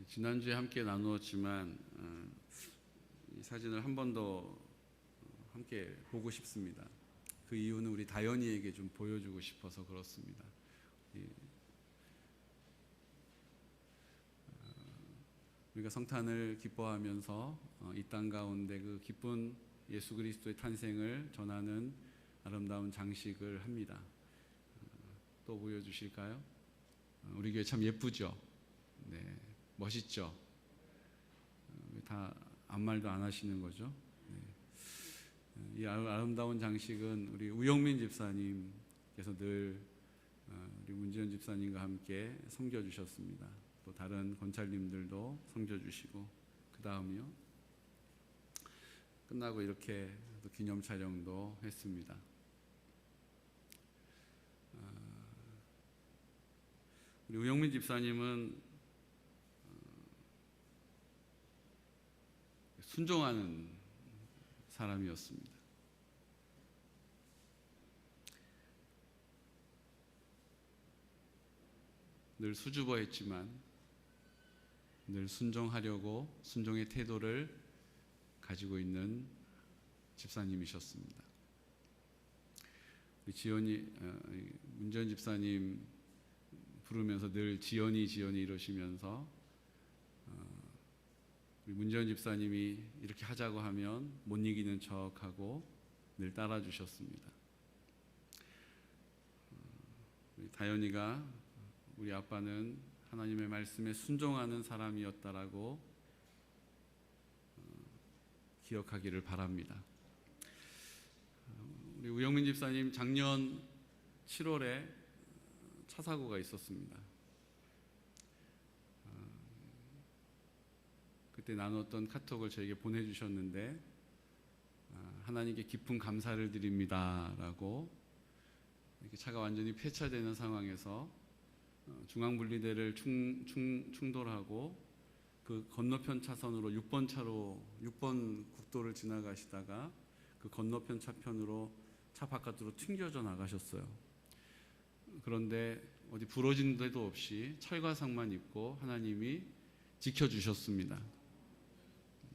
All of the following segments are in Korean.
지난주에 함께 나누었지만 이 사진을 한 번 더 함께 보고 싶습니다. 그 이유는 우리 다연이에게 좀 보여주고 싶어서 그렇습니다. 우리가 성탄을 기뻐하면서 이 땅 가운데 그 기쁜 예수 그리스도의 탄생을 전하는 아름다운 장식을 합니다. 또 보여주실까요? 우리 교회 참 예쁘죠? 네, 멋있죠? 다 아무 말도 안 하시는 거죠? 네. 이 아름다운 장식은 우리 우영민 집사님께서 늘 우리 문지연 집사님과 함께 섬겨주셨습니다. 또 다른 권찰님들도 섬겨주시고, 그 다음이요, 끝나고 이렇게 또 기념 촬영도 했습니다. 우리 우영민 집사님은 순종하는 사람이었습니다. 늘 수줍어했지만 늘 순종하려고 순종의 태도를 가지고 있는 집사님이셨습니다. 우리 문지연 집사님 부르면서 늘 지연이 이러시면서 우리 문지연 집사님이 이렇게 하자고 하면 못 이기는 척하고 늘 따라주셨습니다. 우리 다연이가 우리 아빠는 하나님의 말씀에 순종하는 사람이었다라고 기억하기를 바랍니다. 우리 우영민 집사님 작년 7월에 차 사고가 있었습니다. 그때 나눴던 카톡을 저에게 보내주셨는데, 하나님께 깊은 감사를 드립니다 라고, 이렇게 차가 완전히 폐차되는 상황에서 중앙분리대를 충돌하고 그 건너편 차선으로 6번 국도를 지나가시다가 그 건너편 차편으로 차 바깥으로 튕겨져 나가셨어요. 그런데 어디 부러진 데도 없이 철과상만 입고 하나님이 지켜주셨습니다.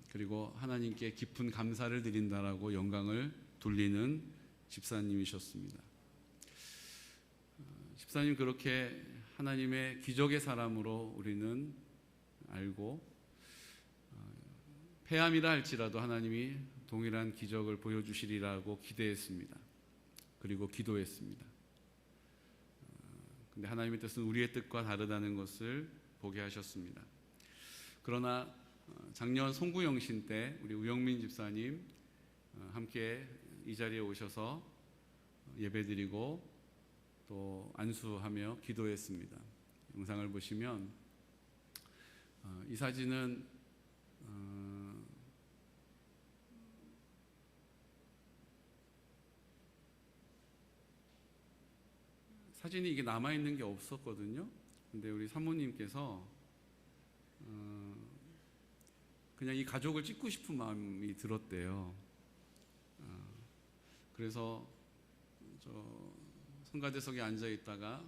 그리고 하나님께 깊은 감사를 드린다라고 영광을 돌리는 집사님이셨습니다. 집사님 그렇게 하나님의 기적의 사람으로 우리는 알고, 폐암이라 할지라도 하나님이 동일한 기적을 보여주시리라고 기대했습니다. 그리고 기도했습니다. 근데 하나님의 뜻은 우리의 뜻과 다르다는 것을 보게 하셨습니다. 그러나 작년 송구영신 때 우리 우영민 집사님 함께 이 자리에 오셔서 예배드리고 또 안수하며 기도했습니다. 영상을 보시면 이 사진은 사진이 이게 남아있는 게 없었거든요. 근데 우리 사모님께서 그냥 이 가족을 찍고 싶은 마음이 들었대요. 그래서 저 성가대석에 앉아 있다가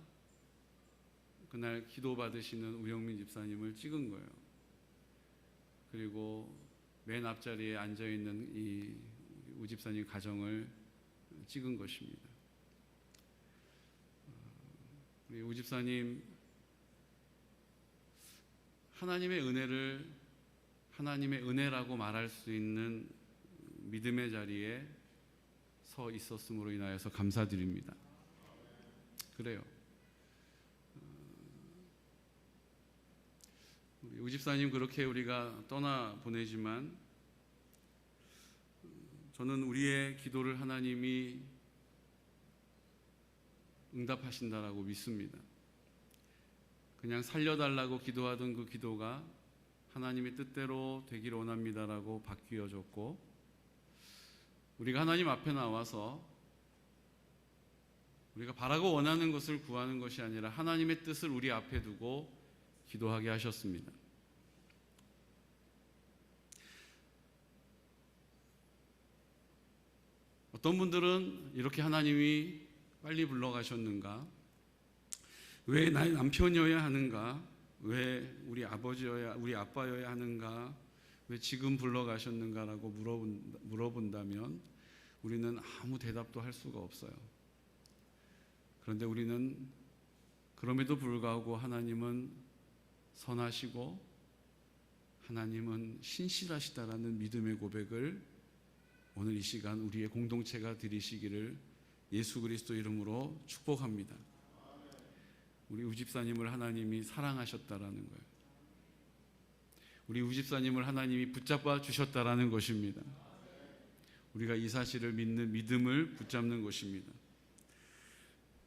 그날 기도 받으시는 우영민 집사님을 찍은 거예요. 그리고 맨 앞자리에 앉아 있는 이 우 집사님 가정을 찍은 것입니다. 우리 우 집사님 하나님의 은혜를 하나님의 은혜라고 말할 수 있는 믿음의 자리에 서 있었음으로 인하여서 감사드립니다. 그래요. 우리 우 집사님 그렇게 우리가 떠나 보내지만 저는 우리의 기도를 하나님이 응답하신다라고 믿습니다. 그냥 살려달라고 기도하던 그 기도가 하나님의 뜻대로 되기를 원합니다라고 바뀌어졌고, 우리가 하나님 앞에 나와서 우리가 바라고 원하는 것을 구하는 것이 아니라 하나님의 뜻을 우리 앞에 두고 기도하게 하셨습니다. 어떤 분들은 이렇게 하나님이 빨리 불러가셨는가? 왜 나의 남편이어야 하는가? 왜 우리 아버지여야, 우리 아빠여야 하는가, 왜 지금 불러가셨는가라고 물어본다면 우리는 아무 대답도 할 수가 없어요. 그런데 우리는 그럼에도 불구하고 하나님은 선하시고 하나님은 신실하시다라는 믿음의 고백을 오늘 이 시간 우리의 공동체가 드리시기를 예수 그리스도 이름으로 축복합니다. 우리 우집사님을 하나님이 사랑하셨다라는 거예요. 우리 우집사님을 하나님이 붙잡아 주셨다라는 것입니다. 우리가 이 사실을 믿는 믿음을 붙잡는 것입니다.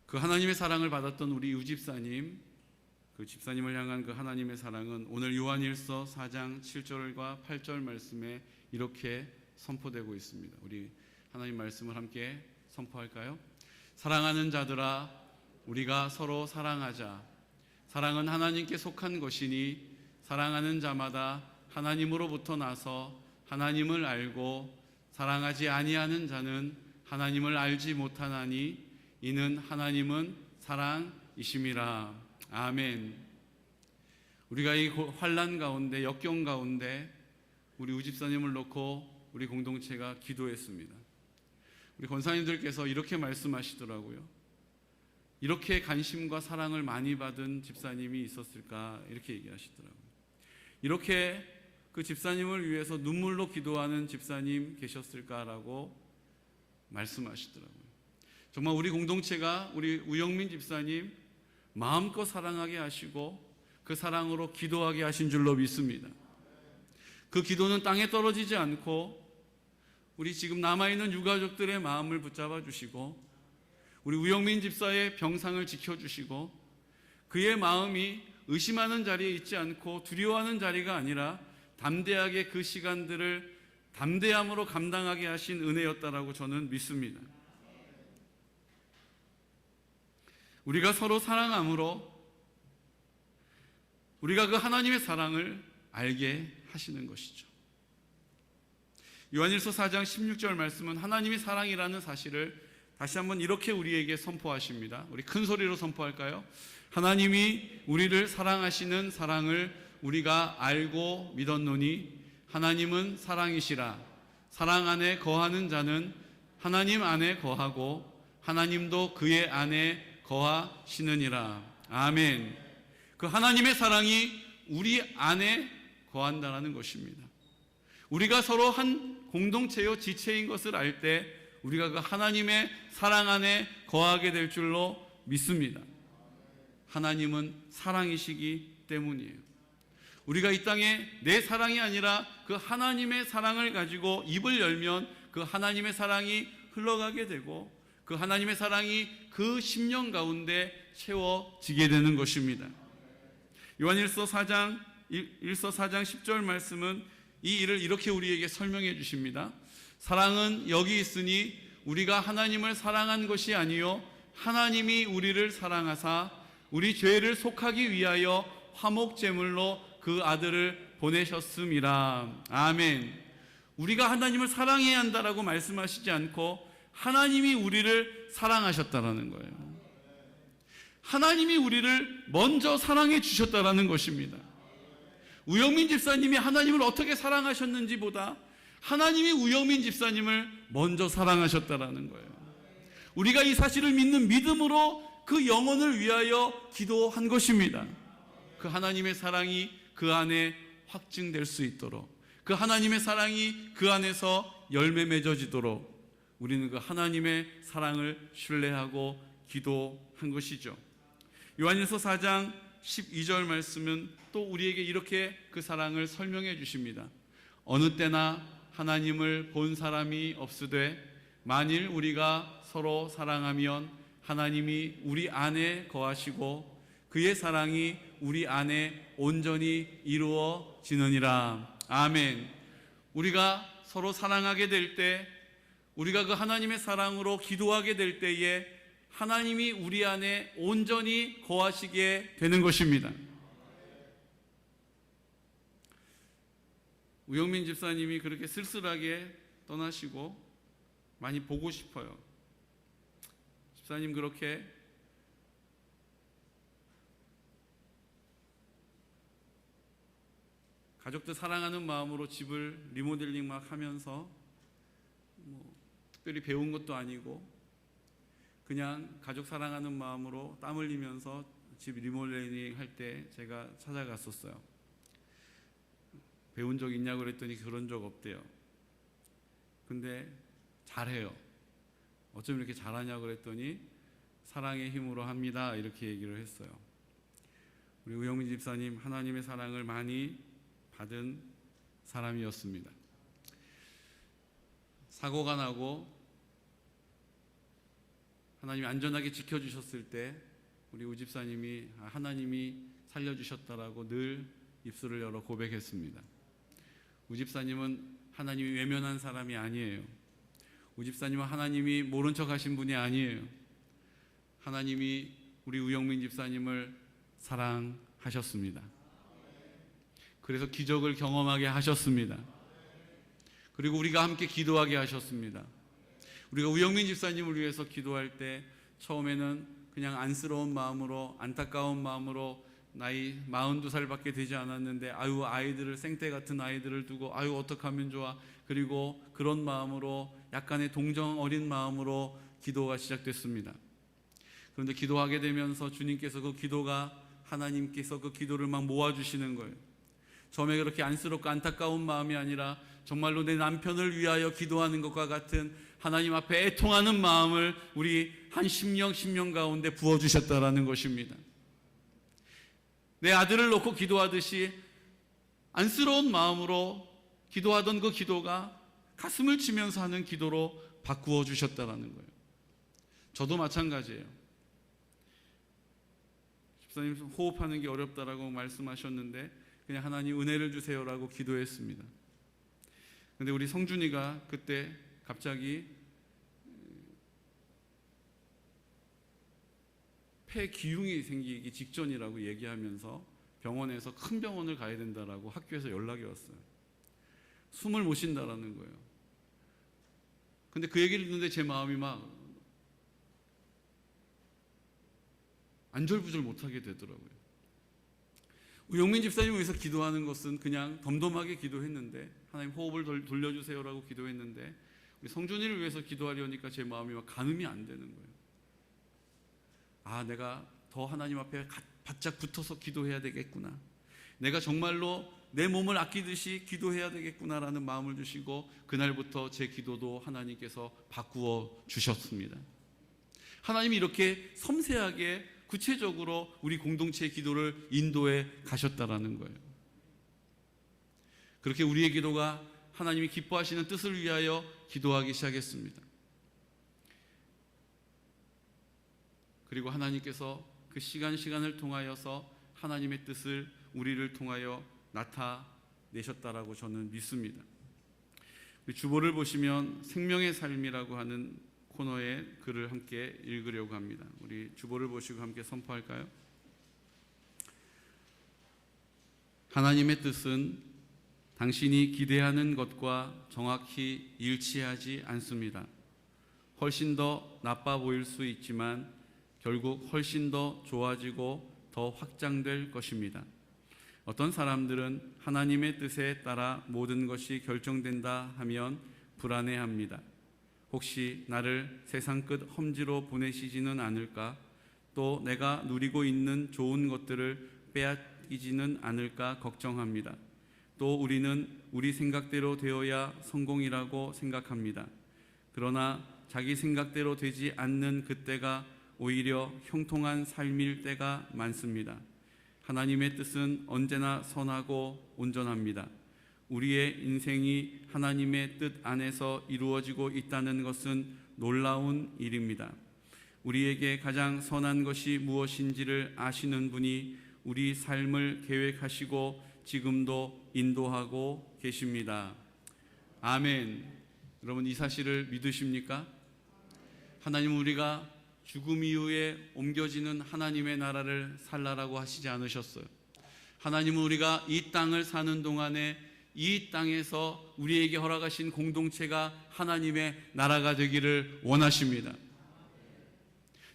그 하나님의 사랑을 받았던 우리 우집사님, 그 집사님을 향한 그 하나님의 사랑은 오늘 요한일서 4장 7절과 8절 말씀에 이렇게 선포되고 있습니다. 우리 하나님 말씀을 함께 선포할까요? 사랑하는 자들아, 우리가 서로 사랑하자. 사랑은 하나님께 속한 것이니 사랑하는 자마다 하나님으로부터 나서 하나님을 알고 사랑하지 아니하는 자는 하나님을 알지 못하나니 이는 하나님은 사랑이심이라. 아멘. 우리가 이 환난 가운데, 역경 가운데 우리 우집사님을 놓고 우리 공동체가 기도했습니다. 우리 권사님들께서 이렇게 말씀하시더라고요. 이렇게 관심과 사랑을 많이 받은 집사님이 있었을까, 이렇게 얘기하시더라고요. 이렇게 그 집사님을 위해서 눈물로 기도하는 집사님 계셨을까라고 말씀하시더라고요. 정말 우리 공동체가 우리 우영민 집사님 마음껏 사랑하게 하시고 그 사랑으로 기도하게 하신 줄로 믿습니다. 그 기도는 땅에 떨어지지 않고 우리 지금 남아있는 유가족들의 마음을 붙잡아 주시고 우리 우영민 집사의 병상을 지켜주시고 그의 마음이 의심하는 자리에 있지 않고 두려워하는 자리가 아니라 담대하게 그 시간들을 담대함으로 감당하게 하신 은혜였다라고 저는 믿습니다. 우리가 서로 사랑함으로 우리가 그 하나님의 사랑을 알게 하시는 것이죠. 요한일서 4장 16절 말씀은 하나님의 사랑이라는 사실을 다시 한번 이렇게 우리에게 선포하십니다. 우리 큰 소리로 선포할까요? 하나님이 우리를 사랑하시는 사랑을 우리가 알고 믿었노니 하나님은 사랑이시라. 사랑 안에 거하는 자는 하나님 안에 거하고 하나님도 그의 안에 거하시느니라. 아멘. 그 하나님의 사랑이 우리 안에 거한다는 것입니다. 우리가 서로 한 공동체요 지체인 것을 알 때 우리가 그 하나님의 사랑 안에 거하게 될 줄로 믿습니다. 하나님은 사랑이시기 때문이에요. 우리가 이 땅에 내 사랑이 아니라 그 하나님의 사랑을 가지고 입을 열면 그 하나님의 사랑이 흘러가게 되고 그 하나님의 사랑이 그 심령 가운데 채워지게 되는 것입니다. 요한일서 4장 10절 말씀은 이 일을 이렇게 우리에게 설명해 주십니다. 사랑은 여기 있으니 우리가 하나님을 사랑한 것이 아니요 하나님이 우리를 사랑하사 우리 죄를 속하기 위하여 화목제물로 그 아들을 보내셨음이라. 아멘. 우리가 하나님을 사랑해야 한다라고 말씀하시지 않고 하나님이 우리를 사랑하셨다라는 거예요. 하나님이 우리를 먼저 사랑해 주셨다라는 것입니다. 우영민 집사님이 하나님을 어떻게 사랑하셨는지보다 하나님이 우영민 집사님을 먼저 사랑하셨다라는 거예요. 우리가 이 사실을 믿는 믿음으로 그 영혼을 위하여 기도한 것입니다. 그 하나님의 사랑이 그 안에 확증될 수 있도록, 그 하나님의 사랑이 그 안에서 열매 맺어지도록 우리는 그 하나님의 사랑을 신뢰하고 기도한 것이죠. 요한일서 4장 12절 말씀은 또 우리에게 이렇게 그 사랑을 설명해 주십니다. 어느 때나 하나님을 본 사람이 없으되 만일 우리가 서로 사랑하면 하나님이 우리 안에 거하시고 그의 사랑이 우리 안에 온전히 이루어지느니라. 아멘. 우리가 서로 사랑하게 될 때, 우리가 그 하나님의 사랑으로 기도하게 될 때에 하나님이 우리 안에 온전히 거하시게 되는 것입니다. 우영민 집사님이 그렇게 쓸쓸하게 떠나시고 많이 보고 싶어요. 집사님 그렇게 가족들 사랑하는 마음으로 집을 리모델링 막 하면서 특별히 배운 것도 아니고 그냥 가족 사랑하는 마음으로 땀 흘리면서 집 리모델링 할 때 제가 찾아갔었어요. 배운 적 있냐고 그랬더니 그런 적 없대요. 근데 잘해요. 어쩜 이렇게 잘하냐고 그랬더니 사랑의 힘으로 합니다, 이렇게 얘기를 했어요. 우리 우영민 집사님, 하나님의 사랑을 많이 받은 사람이었습니다. 사고가 나고 하나님이 안전하게 지켜주셨을 때 우리 우 집사님이 하나님이 살려주셨다라고 늘 입술을 열어 고백했습니다. 우 집사님은 하나님이 외면한 사람이 아니에요. 우 집사님은 하나님이 모른 척 하신 분이 아니에요. 하나님이 우리 우영민 집사님을 사랑하셨습니다. 그래서 기적을 경험하게 하셨습니다. 그리고 우리가 함께 기도하게 하셨습니다. 우리가 우영민 집사님을 위해서 기도할 때 처음에는 그냥 안쓰러운 마음으로, 안타까운 마음으로, 나이 42살밖에 되지 않았는데 아유, 아이들을, 생떼 같은 아이들을 두고 아유, 어떡하면 좋아. 그리고 그런 마음으로, 약간의 동정 어린 마음으로 기도가 시작됐습니다. 그런데 기도하게 되면서 주님께서 그 기도가, 하나님께서 그 기도를 막 모아주시는 거예요. 처음에 그렇게 안쓰럽고 안타까운 마음이 아니라 정말로 내 남편을 위하여 기도하는 것과 같은 하나님 앞에 애통하는 마음을 우리 한 10년 가운데 부어주셨다라는 것입니다. 내 아들을 놓고 기도하듯이 안쓰러운 마음으로 기도하던 그 기도가 가슴을 치면서 하는 기도로 바꾸어 주셨다라는 거예요. 저도 마찬가지예요. 집사님 호흡하는 게 어렵다라고 말씀하셨는데 그냥 하나님 은혜를 주세요라고 기도했습니다. 그런데 우리 성준이가 그때 갑자기 폐 기흉이 생기기 직전이라고 얘기하면서 병원에서 큰 병원을 가야 된다라고 학교에서 연락이 왔어요. 숨을 못 쉰다라는 거예요. 근데 그 얘기를 듣는데 제 마음이 막 안절부절 못하게 되더라고요. 우영민 집사님을 위해서 기도하는 것은 그냥 덤덤하게 기도했는데, 하나님 호흡을 돌려주세요라고 기도했는데, 우리 성준이를 위해서 기도하려니까 제 마음이 막 가늠이 안 되는 거예요. 아, 내가 더 하나님 앞에 바짝 붙어서 기도해야 되겠구나. 내가 정말로 내 몸을 아끼듯이 기도해야 되겠구나라는 마음을 주시고, 그날부터 제 기도도 하나님께서 바꾸어 주셨습니다. 하나님이 이렇게 섬세하게 구체적으로 우리 공동체의 기도를 인도해 가셨다라는 거예요. 그렇게 우리의 기도가 하나님이 기뻐하시는 뜻을 위하여 기도하기 시작했습니다. 그리고 하나님께서 그 시간을 통하여서 하나님의 뜻을 우리를 통하여 나타내셨다라고 저는 믿습니다. 우리 주보를 보시면 생명의 삶이라고 하는 코너의 글을 함께 읽으려고 합니다. 우리 주보를 보시고 함께 선포할까요? 하나님의 뜻은 당신이 기대하는 것과 정확히 일치하지 않습니다. 훨씬 더 나빠 보일 수 있지만 결국 훨씬 더 좋아지고 더 확장될 것입니다. 어떤 사람들은 하나님의 뜻에 따라 모든 것이 결정된다 하면 불안해합니다. 혹시 나를 세상 끝 험지로 보내시지는 않을까? 또 내가 누리고 있는 좋은 것들을 빼앗기지는 않을까 걱정합니다. 또 우리는 우리 생각대로 되어야 성공이라고 생각합니다. 그러나 자기 생각대로 되지 않는 그때가 오히려 형통한 삶일 때가 많습니다. 하나님의 뜻은 언제나 선하고 온전합니다. 우리의 인생이 하나님의 뜻 안에서 이루어지고 있다는 것은 놀라운 일입니다. 우리에게 가장 선한 것이 무엇인지를 아시는 분이 우리 삶을 계획하시고 지금도 인도하고 계십니다. 아멘. 여러분, 이 사실을 믿으십니까? 하나님은 우리가 죽음 이후에 옮겨지는 하나님의 나라를 살라라고 하시지 않으셨어요. 하나님은 우리가 이 땅을 사는 동안에 이 땅에서 우리에게 허락하신 공동체가 하나님의 나라가 되기를 원하십니다.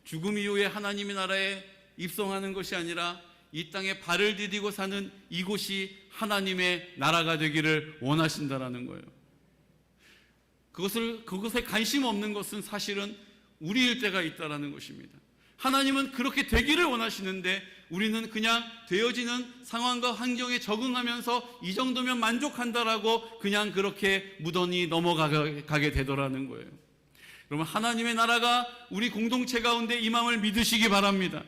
죽음 이후에 하나님의 나라에 입성하는 것이 아니라 이 땅에 발을 디디고 사는 이곳이 하나님의 나라가 되기를 원하신다라는 거예요. 그것에 관심 없는 것은 사실은 우리일 때가 있다라는 것입니다. 하나님은 그렇게 되기를 원하시는데 우리는 그냥 되어지는 상황과 환경에 적응하면서 이 정도면 만족한다라고 그냥 그렇게 무던히 넘어가게 되더라는 거예요. 여러분, 하나님의 나라가 우리 공동체 가운데 임함을 믿으시기 바랍니다.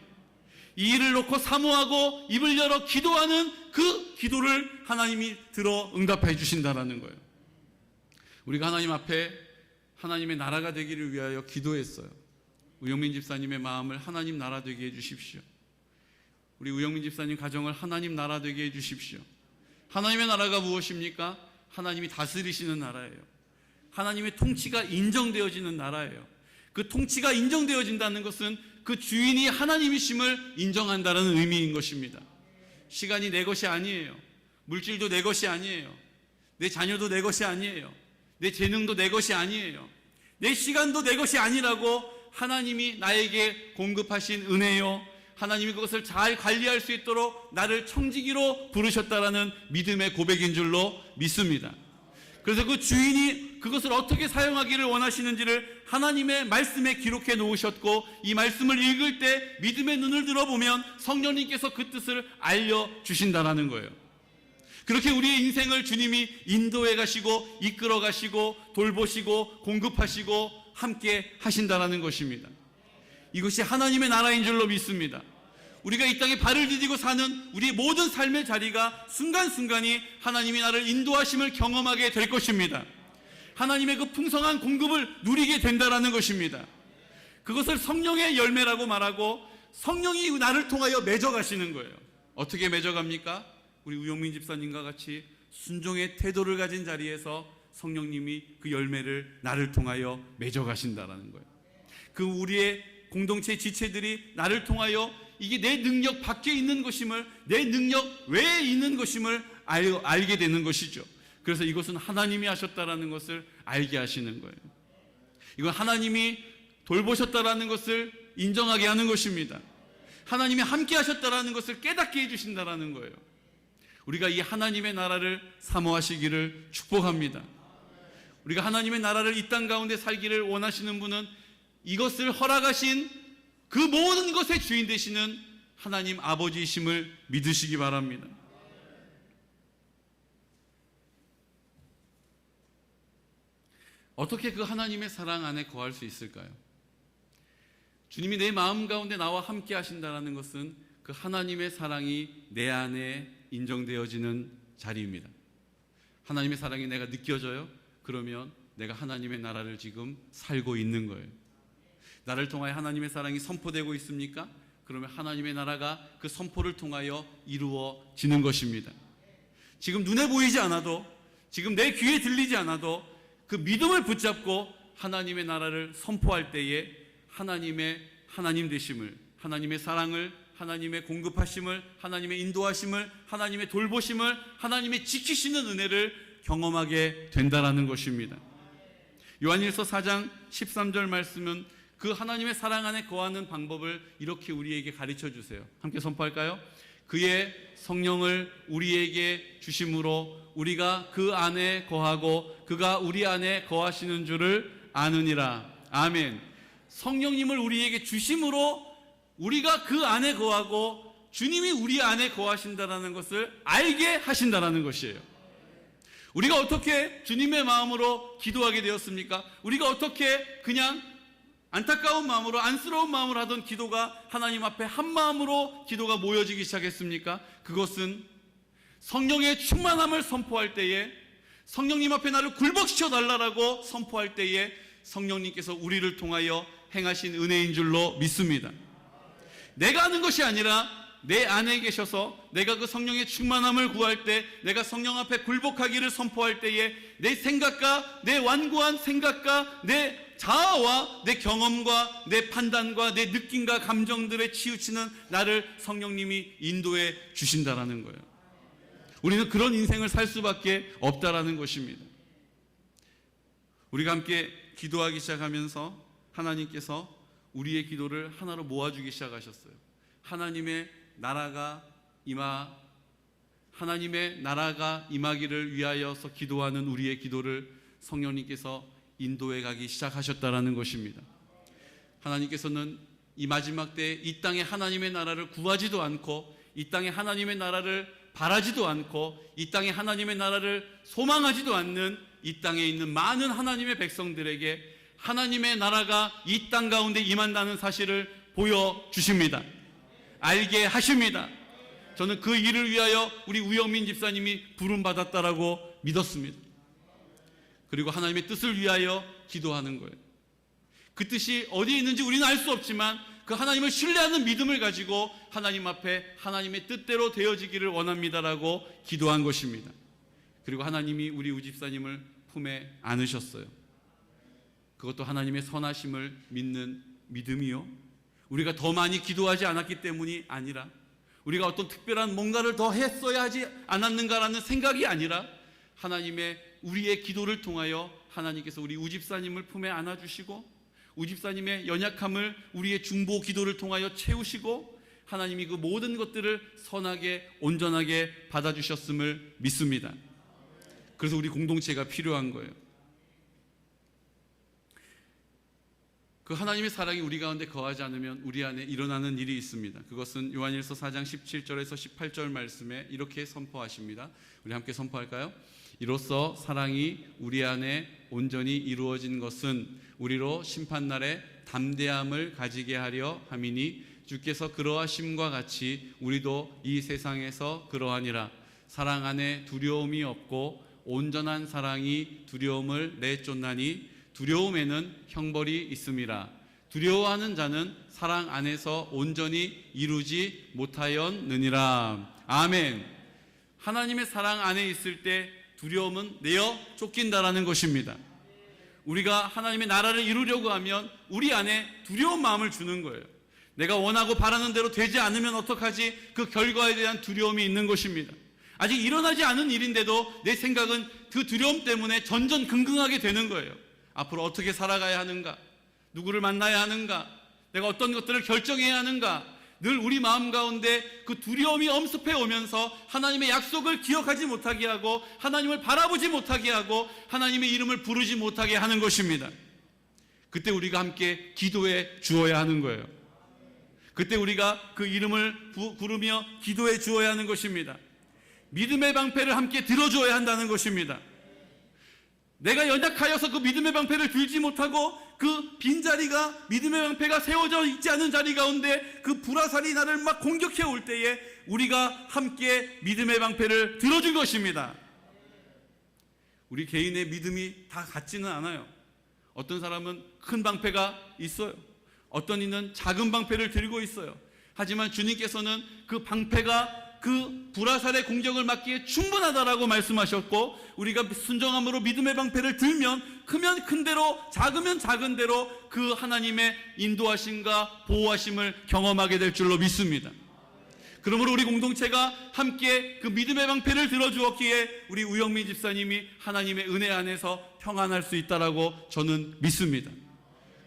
이 일을 놓고 사모하고 입을 열어 기도하는 그 기도를 하나님이 들어 응답해 주신다라는 거예요. 우리가 하나님 앞에 하나님의 나라가 되기를 위하여 기도했어요. 우영민 집사님의 마음을 하나님 나라 되게 해 주십시오. 우리 우영민 집사님 가정을 하나님 나라 되게 해 주십시오. 하나님의 나라가 무엇입니까? 하나님이 다스리시는 나라예요. 하나님의 통치가 인정되어지는 나라예요. 그 통치가 인정되어진다는 것은 그 주인이 하나님이심을 인정한다는 의미인 것입니다. 시간이 내 것이 아니에요. 물질도 내 것이 아니에요. 내 자녀도 내 것이 아니에요. 내 재능도 내 것이 아니에요. 내 시간도 내 것이 아니라고 하나님이 나에게 공급하신 은혜요, 하나님이 그것을 잘 관리할 수 있도록 나를 청지기로 부르셨다라는 믿음의 고백인 줄로 믿습니다. 그래서 그 주인이 그것을 어떻게 사용하기를 원하시는지를 하나님의 말씀에 기록해 놓으셨고, 이 말씀을 읽을 때 믿음의 눈을 들어보면 성령님께서 그 뜻을 알려주신다라는 거예요. 그렇게 우리의 인생을 주님이 인도해 가시고 이끌어 가시고 돌보시고 공급하시고 함께 하신다라는 것입니다. 이것이 하나님의 나라인 줄로 믿습니다. 우리가 이 땅에 발을 디디고 사는 우리 모든 삶의 자리가 순간순간이 하나님이 나를 인도하심을 경험하게 될 것입니다. 하나님의 그 풍성한 공급을 누리게 된다라는 것입니다. 그것을 성령의 열매라고 말하고 성령이 나를 통하여 맺어가시는 거예요. 어떻게 맺어갑니까? 우리 우영민 집사님과 같이 순종의 태도를 가진 자리에서 성령님이 그 열매를 나를 통하여 맺어가신다라는 거예요. 그 우리의 공동체 지체들이 나를 통하여 이게 내 능력 밖에 있는 것임을, 내 능력 외에 있는 것임을 알게 되는 것이죠. 그래서 이것은 하나님이 하셨다라는 것을 알게 하시는 거예요. 이건 하나님이 돌보셨다라는 것을 인정하게 하는 것입니다. 하나님이 함께 하셨다라는 것을 깨닫게 해주신다라는 거예요. 우리가 이 하나님의 나라를 사모하시기를 축복합니다. 우리가 하나님의 나라를 이 땅 가운데 살기를 원하시는 분은 이것을 허락하신 그 모든 것의 주인 되시는 하나님 아버지이심을 믿으시기 바랍니다. 어떻게 그 하나님의 사랑 안에 거할 수 있을까요? 주님이 내 마음 가운데 나와 함께 하신다는 것은 그 하나님의 사랑이 내 안에 인정되어지는 자리입니다. 하나님의 사랑이 내가 느껴져요? 그러면 내가 하나님의 나라를 지금 살고 있는 거예요. 나를 통하여 하나님의 사랑이 선포되고 있습니까? 그러면 하나님의 나라가 그 선포를 통하여 이루어지는 것입니다. 지금 눈에 보이지 않아도, 지금 내 귀에 들리지 않아도 그 믿음을 붙잡고 하나님의 나라를 선포할 때에 하나님의 하나님 되심을, 하나님의 사랑을, 하나님의 공급하심을, 하나님의 인도하심을, 하나님의 돌보심을, 하나님의 지키시는 은혜를 경험하게 된다라는 것입니다. 요한일서 4장 13절 말씀은 그 하나님의 사랑 안에 거하는 방법을 이렇게 우리에게 가르쳐 주세요. 함께 선포할까요? 그의 성령을 우리에게 주심으로 우리가 그 안에 거하고 그가 우리 안에 거하시는 줄을 아느니라. 아멘. 성령님을 우리에게 주심으로 우리가 그 안에 거하고 주님이 우리 안에 거하신다는 것을 알게 하신다는 것이에요. 우리가 어떻게 주님의 마음으로 기도하게 되었습니까? 우리가 어떻게 그냥 안타까운 마음으로, 안쓰러운 마음으로 하던 기도가 하나님 앞에 한 마음으로 기도가 모여지기 시작했습니까? 그것은 성령의 충만함을 선포할 때에, 성령님 앞에 나를 굴복시켜 달라고 선포할 때에 성령님께서 우리를 통하여 행하신 은혜인 줄로 믿습니다. 내가 하는 것이 아니라 내 안에 계셔서 내가 그 성령의 충만함을 구할 때, 내가 성령 앞에 굴복하기를 선포할 때에 내 생각과 내 완고한 생각과 내 자아와 내 경험과 내 판단과 내 느낌과 감정들에 치우치는 나를 성령님이 인도해 주신다라는 거예요. 우리는 그런 인생을 살 수밖에 없다라는 것입니다. 우리가 함께 기도하기 시작하면서 하나님께서 우리의 기도를 하나로 모아주기 시작하셨어요. 하나님의 나라가 하나님의 나라가 임하기를 위하여서 기도하는 우리의 기도를 성령님께서 인도해 가기 시작하셨다라는 것입니다. 하나님께서는 이 마지막 때에 이 땅에 하나님의 나라를 구하지도 않고, 이 땅에 하나님의 나라를 바라지도 않고, 이 땅에 하나님의 나라를 소망하지도 않는 이 땅에 있는 많은 하나님의 백성들에게 하나님의 나라가 이 땅 가운데 임한다는 사실을 보여주십니다. 알게 하십니다. 저는 그 일을 위하여 우리 우영민 집사님이 부름받았다라고 믿었습니다. 그리고 하나님의 뜻을 위하여 기도하는 거예요. 그 뜻이 어디에 있는지 우리는 알 수 없지만 그 하나님을 신뢰하는 믿음을 가지고 하나님 앞에 하나님의 뜻대로 되어지기를 원합니다라고 기도한 것입니다. 그리고 하나님이 우리 우집사님을 품에 안으셨어요. 그것도 하나님의 선하심을 믿는 믿음이요, 우리가 더 많이 기도하지 않았기 때문이 아니라, 우리가 어떤 특별한 뭔가를 더 했어야 하지 않았는가라는 생각이 아니라, 하나님의 우리의 기도를 통하여 하나님께서 우리 우집사님을 품에 안아주시고, 우집사님의 연약함을 우리의 중보 기도를 통하여 채우시고, 하나님이 그 모든 것들을 선하게 온전하게 받아주셨음을 믿습니다. 그래서 우리 공동체가 필요한 거예요. 그 하나님의 사랑이 우리 가운데 거하지 않으면 우리 안에 일어나는 일이 있습니다. 그것은 요한일서 4장 17절에서 18절 말씀에 이렇게 선포하십니다. 우리 함께 선포할까요? 이로써 사랑이 우리 안에 온전히 이루어진 것은 우리로 심판날에 담대함을 가지게 하려 함이니, 주께서 그러하심과 같이 우리도 이 세상에서 그러하니라. 사랑 안에 두려움이 없고 온전한 사랑이 두려움을 내쫓나니 두려움에는 형벌이 있음이라. 두려워하는 자는 사랑 안에서 온전히 이루지 못하였느니라. 아멘. 하나님의 사랑 안에 있을 때 두려움은 내어 쫓긴다라는 것입니다. 우리가 하나님의 나라를 이루려고 하면 우리 안에 두려운 마음을 주는 거예요. 내가 원하고 바라는 대로 되지 않으면 어떡하지? 그 결과에 대한 두려움이 있는 것입니다. 아직 일어나지 않은 일인데도 내 생각은 그 두려움 때문에 전전긍긍하게 되는 거예요. 앞으로 어떻게 살아가야 하는가? 누구를 만나야 하는가? 내가 어떤 것들을 결정해야 하는가? 늘 우리 마음 가운데 그 두려움이 엄습해 오면서 하나님의 약속을 기억하지 못하게 하고, 하나님을 바라보지 못하게 하고, 하나님의 이름을 부르지 못하게 하는 것입니다. 그때 우리가 함께 기도해 주어야 하는 거예요. 그때 우리가 그 이름을 부르며 기도해 주어야 하는 것입니다. 믿음의 방패를 함께 들어줘야 한다는 것입니다. 내가 연약하여서 그 믿음의 방패를 들지 못하고 그 빈자리가, 믿음의 방패가 세워져 있지 않은 자리 가운데 그 불화살이 나를 막 공격해 올 때에 우리가 함께 믿음의 방패를 들어줄 것입니다. 우리 개인의 믿음이 다 같지는 않아요. 어떤 사람은 큰 방패가 있어요. 어떤 이는 작은 방패를 들고 있어요. 하지만 주님께서는 그 방패가 그 불화살의 공격을 막기에 충분하다라고 말씀하셨고, 우리가 순종함으로 믿음의 방패를 들면 크면 큰 대로 작으면 작은 대로 그 하나님의 인도하심과 보호하심을 경험하게 될 줄로 믿습니다. 그러므로 우리 공동체가 함께 그 믿음의 방패를 들어주었기에 우리 우영민 집사님이 하나님의 은혜 안에서 평안할 수 있다라고 저는 믿습니다.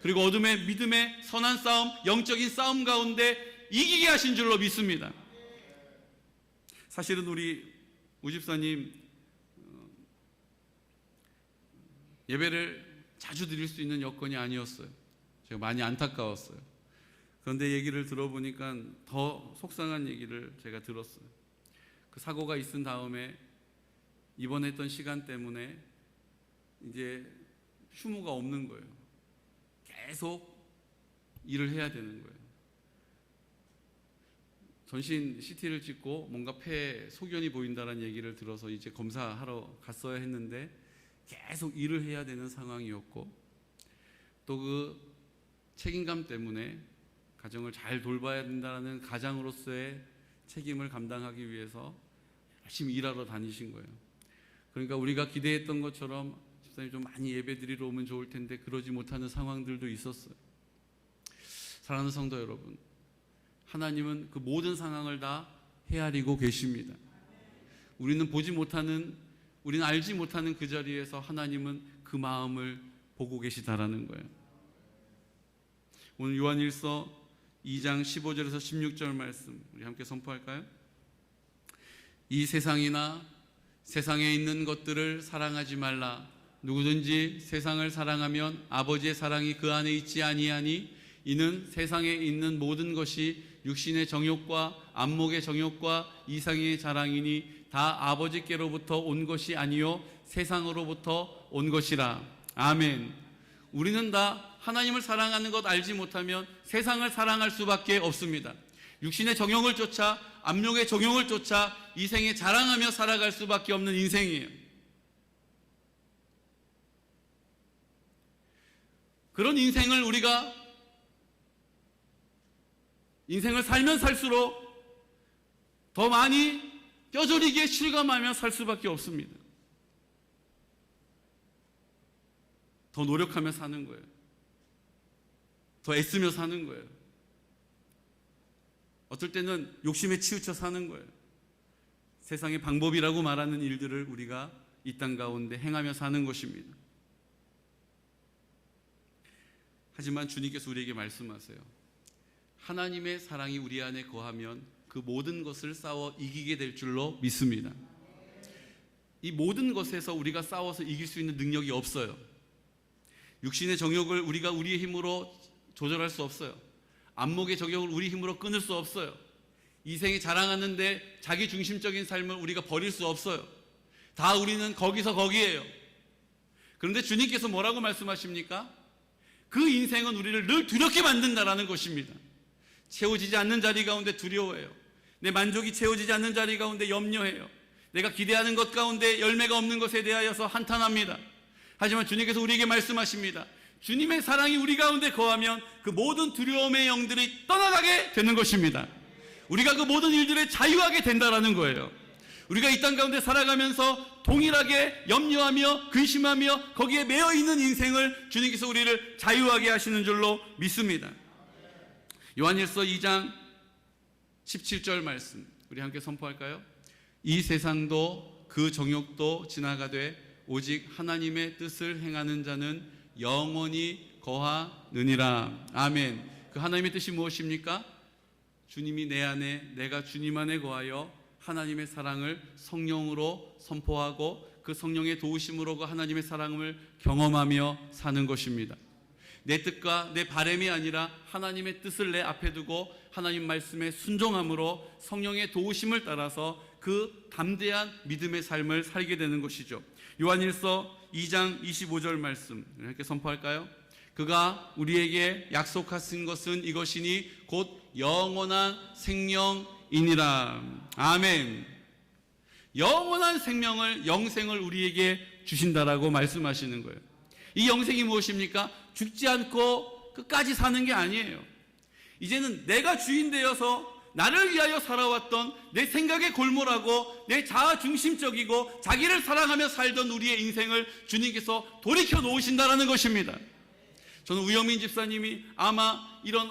그리고 어둠의 믿음의 선한 싸움, 영적인 싸움 가운데 이기게 하신 줄로 믿습니다. 사실은 우리 우집사님 예배를 자주 드릴 수 있는 여건이 아니었어요. 제가 많이 안타까웠어요. 그런데 얘기를 들어보니까 더 속상한 얘기를 제가 들었어요. 그 사고가 있은 다음에 입원했던 시간 때문에 이제 휴무가 없는 거예요. 계속 일을 해야 되는 거예요. 전신 CT를 찍고 뭔가 폐에 소견이 보인다는 얘기를 들어서 이제 검사하러 갔어야 했는데 계속 일을 해야 되는 상황이었고, 또 그 책임감 때문에 가정을 잘 돌봐야 된다는 가장으로서의 책임을 감당하기 위해서 열심히 일하러 다니신 거예요. 그러니까 우리가 기대했던 것처럼 집사님 좀 많이 예배 드리러 오면 좋을 텐데 그러지 못하는 상황들도 있었어요. 사랑하는 성도 여러분, 하나님은 그 모든 상황을 다 헤아리고 계십니다. 우리는 보지 못하는, 우리는 알지 못하는 그 자리에서 하나님은 그 마음을 보고 계시다라는 거예요. 오늘 요한일서 2장 15절에서 16절 말씀 우리 함께 선포할까요? 이 세상이나 세상에 있는 것들을 사랑하지 말라. 누구든지 세상을 사랑하면 아버지의 사랑이 그 안에 있지 아니하니 이는 세상에 있는 모든 것이 육신의 정욕과 안목의 정욕과 이상의 자랑이니 다 아버지께로부터 온 것이 아니요 세상으로부터 온 것이라. 아멘. 우리는 다 하나님을 사랑하는 것 알지 못하면 세상을 사랑할 수밖에 없습니다. 육신의 정욕을 쫓아 안목의 정욕을 쫓아 이생에 자랑하며 살아갈 수밖에 없는 인생이에요. 그런 인생을 우리가 인생을 살면 살수록 더 많이 뼈저리게 실감하며 살 수밖에 없습니다. 더 노력하며 사는 거예요. 더 애쓰며 사는 거예요. 어떨 때는 욕심에 치우쳐 사는 거예요. 세상의 방법이라고 말하는 일들을 우리가 이 땅 가운데 행하며 사는 것입니다. 하지만 주님께서 우리에게 말씀하세요. 하나님의 사랑이 우리 안에 거하면 그 모든 것을 싸워 이기게 될 줄로 믿습니다. 이 모든 것에서 우리가 싸워서 이길 수 있는 능력이 없어요. 육신의 정욕을 우리가 우리의 힘으로 조절할 수 없어요. 안목의 정욕을 우리 힘으로 끊을 수 없어요. 이생에 자랑하는데 자기 중심적인 삶을 우리가 버릴 수 없어요. 다 우리는 거기서 거기에요. 그런데 주님께서 뭐라고 말씀하십니까? 그 인생은 우리를 늘 두렵게 만든다라는 것입니다. 채워지지 않는 자리 가운데 두려워해요. 내 만족이 채워지지 않는 자리 가운데 염려해요. 내가 기대하는 것 가운데 열매가 없는 것에 대하여서 한탄합니다. 하지만 주님께서 우리에게 말씀하십니다. 주님의 사랑이 우리 가운데 거하면 그 모든 두려움의 영들이 떠나가게 되는 것입니다. 우리가 그 모든 일들에 자유하게 된다라는 거예요. 우리가 이 땅 가운데 살아가면서 동일하게 염려하며 근심하며 거기에 매여 있는 인생을 주님께서 우리를 자유하게 하시는 줄로 믿습니다. 요한일서 2장 17절 말씀 우리 함께 선포할까요? 이 세상도 그 정욕도 지나가되 오직 하나님의 뜻을 행하는 자는 영원히 거하느니라. 아멘. 그 하나님의 뜻이 무엇입니까? 주님이 내 안에, 내가 주님 안에 거하여 하나님의 사랑을 성령으로 선포하고 그 성령의 도우심으로 그 하나님의 사랑을 경험하며 사는 것입니다. 내 뜻과 내 바람이 아니라 하나님의 뜻을 내 앞에 두고 하나님 말씀에 순종함으로 성령의 도우심을 따라서 그 담대한 믿음의 삶을 살게 되는 것이죠. 요한일서 2장 25절 말씀 이렇게 선포할까요? 그가 우리에게 약속하신 것은 이것이니 곧 영원한 생명이니라. 아멘. 영원한 생명을, 영생을 우리에게 주신다라고 말씀하시는 거예요. 이 영생이 무엇입니까? 죽지 않고 끝까지 사는 게 아니에요. 이제는 내가 주인 되어서 나를 위하여 살아왔던 내 생각에 골몰하고 내 자아 중심적이고 자기를 사랑하며 살던 우리의 인생을 주님께서 돌이켜 놓으신다라는 것입니다. 저는 우영민 집사님이 아마 이런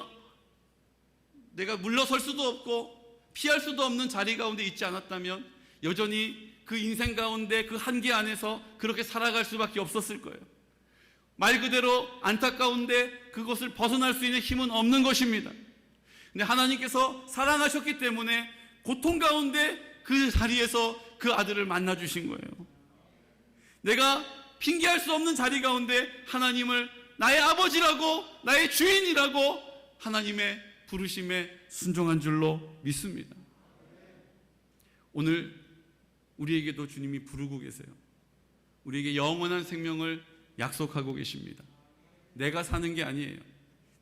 내가 물러설 수도 없고 피할 수도 없는 자리 가운데 있지 않았다면 여전히 그 인생 가운데 그 한계 안에서 그렇게 살아갈 수밖에 없었을 거예요. 말 그대로 안타까운데 그것을 벗어날 수 있는 힘은 없는 것입니다. 근데 하나님께서 사랑하셨기 때문에 고통 가운데 그 자리에서 그 아들을 만나 주신 거예요. 내가 핑계할 수 없는 자리 가운데 하나님을 나의 아버지라고 나의 주인이라고 하나님의 부르심에 순종한 줄로 믿습니다. 오늘 우리에게도 주님이 부르고 계세요. 우리에게 영원한 생명을 약속하고 계십니다. 내가 사는 게 아니에요.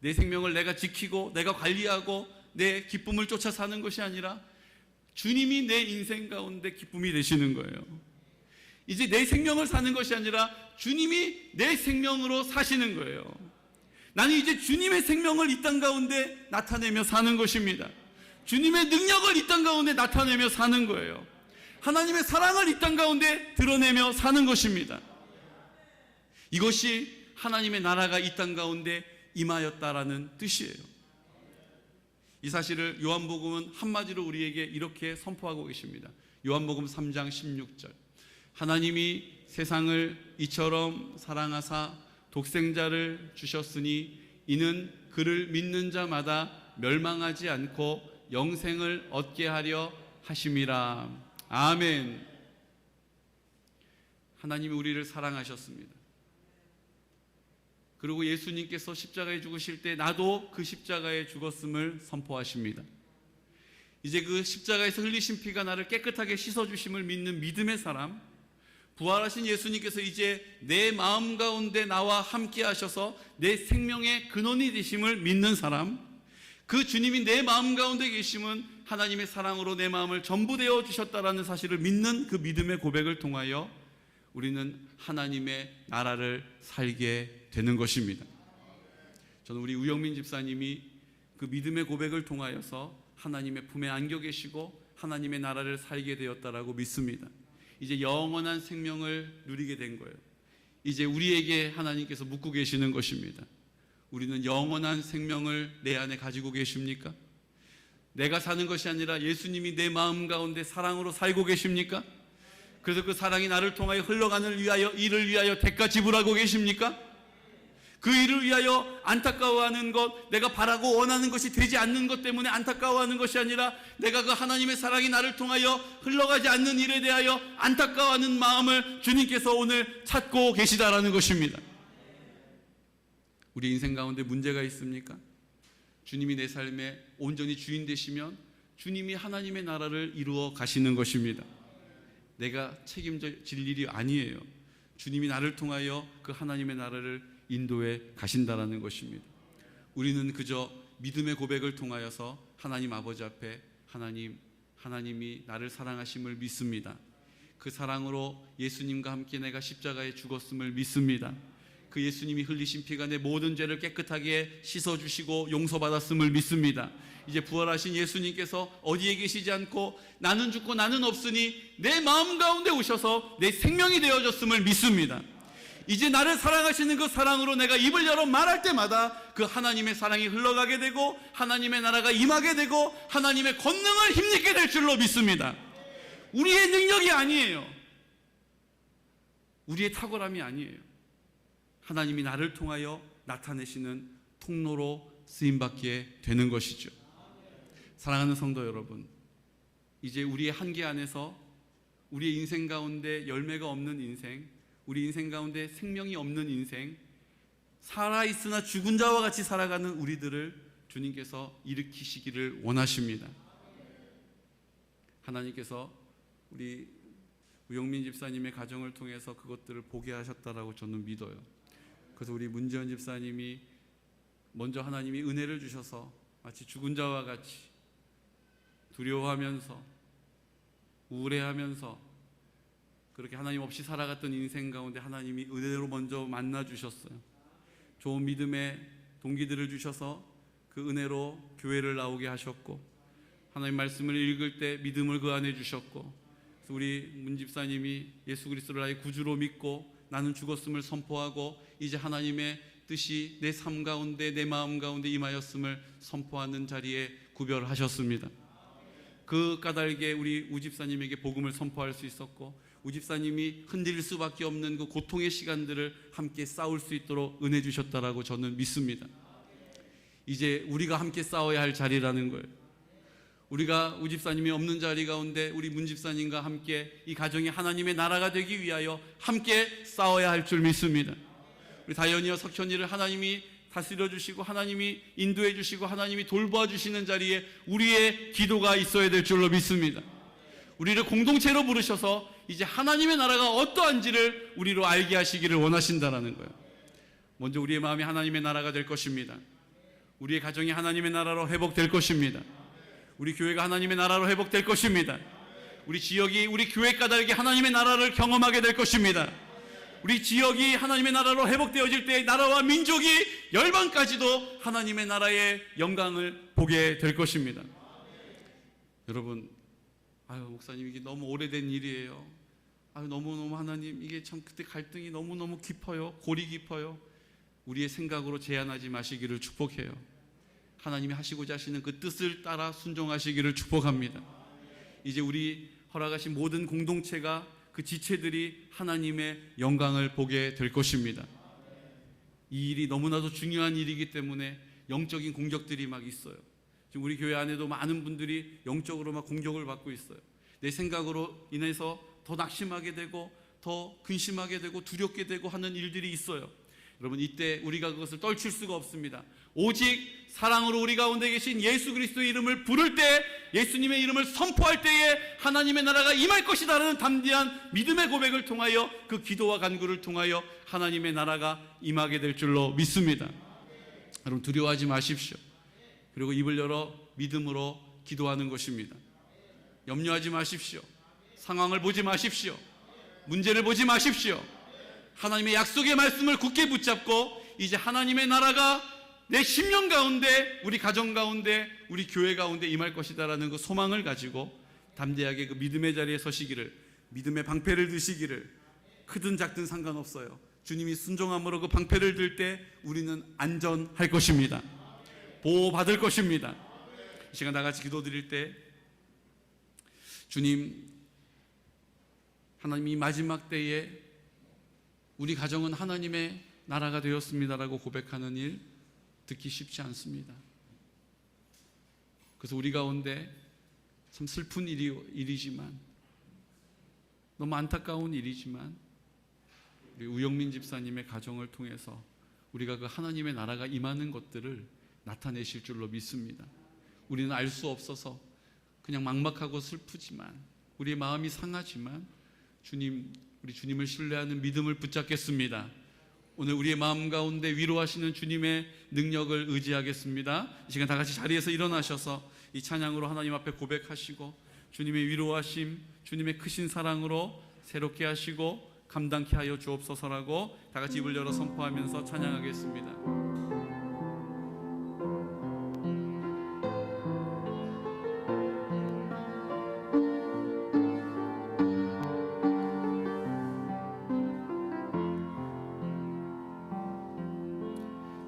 내 생명을 내가 지키고 내가 관리하고 내 기쁨을 쫓아 사는 것이 아니라 주님이 내 인생 가운데 기쁨이 되시는 거예요. 이제 내 생명을 사는 것이 아니라 주님이 내 생명으로 사시는 거예요. 나는 이제 주님의 생명을 이 땅 가운데 나타내며 사는 것입니다. 주님의 능력을 이 땅 가운데 나타내며 사는 거예요. 하나님의 사랑을 이 땅 가운데 드러내며 사는 것입니다. 이것이 하나님의 나라가 이 땅 가운데 임하였다라는 뜻이에요. 이 사실을 요한복음은 한마디로 우리에게 이렇게 선포하고 계십니다. 요한복음 3장 16절 하나님이 세상을 이처럼 사랑하사 독생자를 주셨으니 이는 그를 믿는 자마다 멸망하지 않고 영생을 얻게 하려 하심이라. 아멘. 하나님이 우리를 사랑하셨습니다. 그리고 예수님께서 십자가에 죽으실 때 나도 그 십자가에 죽었음을 선포하십니다. 이제 그 십자가에서 흘리신 피가 나를 깨끗하게 씻어주심을 믿는 믿음의 사람, 부활하신 예수님께서 이제 내 마음 가운데 나와 함께 하셔서 내 생명의 근원이 되심을 믿는 사람, 그 주님이 내 마음 가운데 계심은 하나님의 사랑으로 내 마음을 전부 되어 주셨다라는 사실을 믿는 그 믿음의 고백을 통하여 우리는 하나님의 나라를 살게 되는 것입니다. 저는 우리 우영민 집사님이 그 믿음의 고백을 통하여서 하나님의 품에 안겨 계시고 하나님의 나라를 살게 되었다라고 믿습니다. 이제 영원한 생명을 누리게 된 거예요. 이제 우리에게 하나님께서 묻고 계시는 것입니다. 우리는 영원한 생명을 내 안에 가지고 계십니까? 내가 사는 것이 아니라 예수님이 내 마음 가운데 사랑으로 살고 계십니까? 그래서 그 사랑이 나를 통하여 흘러가는 일을 위하여 대가 지불하고 계십니까? 그 일을 위하여 안타까워하는 것, 내가 바라고 원하는 것이 되지 않는 것 때문에 안타까워하는 것이 아니라 내가 그 하나님의 사랑이 나를 통하여 흘러가지 않는 일에 대하여 안타까워하는 마음을 주님께서 오늘 찾고 계시다라는 것입니다. 우리 인생 가운데 문제가 있습니까? 주님이 내 삶에 온전히 주인 되시면 주님이 하나님의 나라를 이루어 가시는 것입니다. 내가 책임질 일이 아니에요. 주님이 나를 통하여 그 하나님의 나라를 인도해 가신다라는 것입니다. 우리는 그저 믿음의 고백을 통하여서 하나님 아버지 앞에 하나님이 나를 사랑하심을 믿습니다. 그 사랑으로 예수님과 함께 내가 십자가에 죽었음을 믿습니다. 그 예수님이 흘리신 피가 내 모든 죄를 깨끗하게 씻어주시고 용서받았음을 믿습니다. 이제 부활하신 예수님께서 어디에 계시지 않고 나는 죽고 나는 없으니 내 마음 가운데 오셔서 내 생명이 되어졌음을 믿습니다. 이제 나를 사랑하시는 그 사랑으로 내가 입을 열어 말할 때마다 그 하나님의 사랑이 흘러가게 되고 하나님의 나라가 임하게 되고 하나님의 권능을 힘입게 될 줄로 믿습니다. 우리의 능력이 아니에요. 우리의 탁월함이 아니에요. 하나님이 나를 통하여 나타내시는 통로로 쓰임받게 되는 것이죠. 사랑하는 성도 여러분, 이제 우리의 한계 안에서 우리의 인생 가운데 열매가 없는 인생, 우리 인생 가운데 생명이 없는 인생, 살아있으나 죽은 자와 같이 살아가는 우리들을 주님께서 일으키시기를 원하십니다. 하나님께서 우리 우영민 집사님의 가정을 통해서 그것들을 보게 하셨다라고 저는 믿어요. 그래서 우리 문지연 집사님이 먼저 하나님이 은혜를 주셔서 마치 죽은 자와 같이 두려워하면서 우울해하면서 그렇게 하나님 없이 살아갔던 인생 가운데 하나님이 은혜로 먼저 만나주셨어요. 좋은 믿음의 동기들을 주셔서 그 은혜로 교회를 나오게 하셨고 하나님 말씀을 읽을 때 믿음을 그 안에 주셨고, 그래서 우리 문 집사님이 예수 그리스도를 나의 구주로 믿고 나는 죽었음을 선포하고 이제 하나님의 뜻이 내 삶 가운데 내 마음 가운데 임하였음을 선포하는 자리에 구별하셨습니다. 그 까닭에 우리 우 집사님에게 복음을 선포할 수 있었고 우 집사님이 흔들릴 수밖에 없는 그 고통의 시간들을 함께 싸울 수 있도록 은혜 주셨다라고 저는 믿습니다. 이제 우리가 함께 싸워야 할 자리라는 거예요. 우리가 우 집사님이 없는 자리 가운데 우리 문 집사님과 함께 이 가정이 하나님의 나라가 되기 위하여 함께 싸워야 할 줄 믿습니다. 우리 다현이와 석현이를 하나님이 다스려 주시고 하나님이 인도해 주시고 하나님이 돌보아 주시는 자리에 우리의 기도가 있어야 될 줄로 믿습니다. 우리를 공동체로 부르셔서 이제 하나님의 나라가 어떠한지를 우리로 알게 하시기를 원하신다라는 거예요. 먼저 우리의 마음이 하나님의 나라가 될 것입니다. 우리의 가정이 하나님의 나라로 회복될 것입니다. 우리 교회가 하나님의 나라로 회복될 것입니다. 우리 지역이 우리 교회 까닭에 하나님의 나라를 경험하게 될 것입니다. 우리 지역이 하나님의 나라로 회복되어질 때 나라와 민족이 열방까지도 하나님의 나라의 영광을 보게 될 것입니다. 여러분, 목사님 이게 너무 오래된 일이에요. 너무너무 하나님 이게 참 그때 갈등이 너무너무 깊어요. 골이 깊어요. 우리의 생각으로 제한하지 마시기를 축복해요. 하나님이 하시고자 하시는 그 뜻을 따라 순종하시기를 축복합니다. 이제 우리 허락하신 모든 공동체가 그 지체들이 하나님의 영광을 보게 될 것입니다. 이 일이 너무나도 중요한 일이기 때문에 영적인 공격들이 막 있어요. 지금 우리 교회 안에도 많은 분들이 영적으로 막 공격을 받고 있어요. 내 생각으로 인해서 더 낙심하게 되고 더 근심하게 되고 두렵게 되고 하는 일들이 있어요. 여러분, 이때 우리가 그것을 떨칠 수가 없습니다. 오직 사랑으로 우리 가운데 계신 예수 그리스도의 이름을 부를 때, 예수님의 이름을 선포할 때에 하나님의 나라가 임할 것이다라는 담대한 믿음의 고백을 통하여, 그 기도와 간구를 통하여 하나님의 나라가 임하게 될 줄로 믿습니다. 여러분, 두려워하지 마십시오. 그리고 입을 열어 믿음으로 기도하는 것입니다. 염려하지 마십시오. 상황을 보지 마십시오. 문제를 보지 마십시오. 하나님의 약속의 말씀을 굳게 붙잡고, 이제 하나님의 나라가 내 심령 가운데, 우리 가정 가운데, 우리 교회 가운데 임할 것이다라는 그 소망을 가지고 담대하게 그 믿음의 자리에 서시기를, 믿음의 방패를 드시기를, 크든 작든 상관없어요. 주님이 순종함으로 그 방패를 들 때 우리는 안전할 것입니다. 보호받을 것입니다. 이 시간 다 같이 기도드릴 때, 주님, 하나님, 이 마지막 때에 우리 가정은 하나님의 나라가 되었습니다라고 고백하는 일 듣기 쉽지 않습니다. 그래서 우리 가운데 참 슬픈 일이지만, 너무 안타까운 일이지만, 우리 우영민 집사님의 가정을 통해서 우리가 그 하나님의 나라가 임하는 것들을 나타내실 줄로 믿습니다. 우리는 알 수 없어서 그냥 막막하고 슬프지만, 우리의 마음이 상하지만, 주님, 우리 주님을 신뢰하는 믿음을 붙잡겠습니다. 오늘 우리의 마음 가운데 위로하시는 주님의 능력을 의지하겠습니다. 이 시간 다 같이 자리에서 일어나셔서 이 찬양으로 하나님 앞에 고백하시고, 주님의 위로하심, 주님의 크신 사랑으로 새롭게 하시고 감당케 하여 주옵소서라고 다 같이 입을 열어 선포하면서 찬양하겠습니다.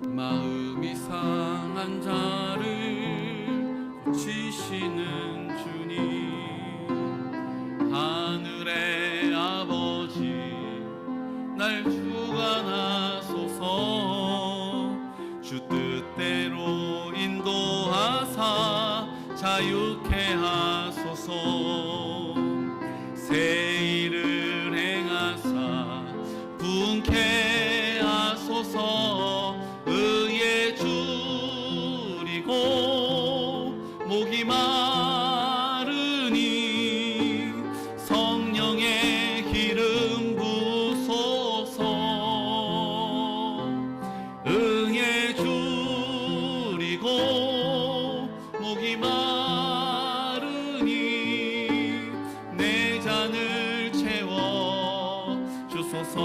마음이 상한 자를 고치시는 주님, 하늘의 아버지, 날 주관하소서. 주 뜻대로 인도하사 자유케 하소서. 새 일을 행하사 부흥케 하소서. 의에 줄이고 목이 마르니 성령의 기름 부소서. 의에 줄이고 목이 마르니 내 잔을 채워 주소서.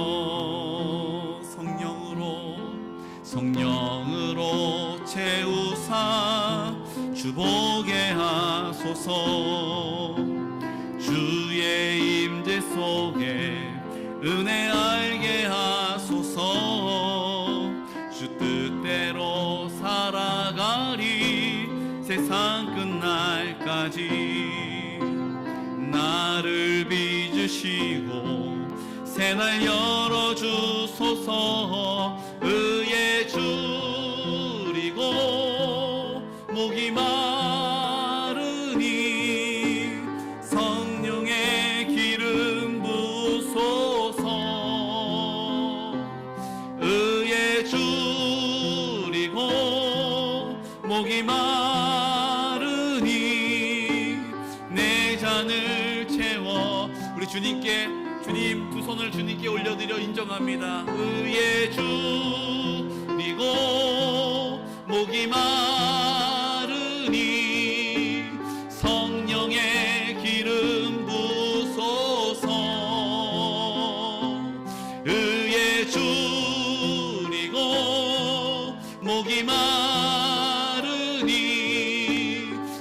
성령으로 채우사 주보게 하소서. 주의 임재 속에 은혜 알게 하소서. 주 뜻대로 살아가리 세상 끝날까지. 나를 빚으시고 새날 열어주소서. 의에 줄이고 목이 마르니 성령의 기름 부소서. 의에 줄이고 목이 마르니 내 잔을 채워. 우리 주님께, 주님 두 손을 주님께 올려드려 인정합니다. 의에 줄이고 목이 마르니 성령의 기름 부소서. 의에 줄이고 목이 마르니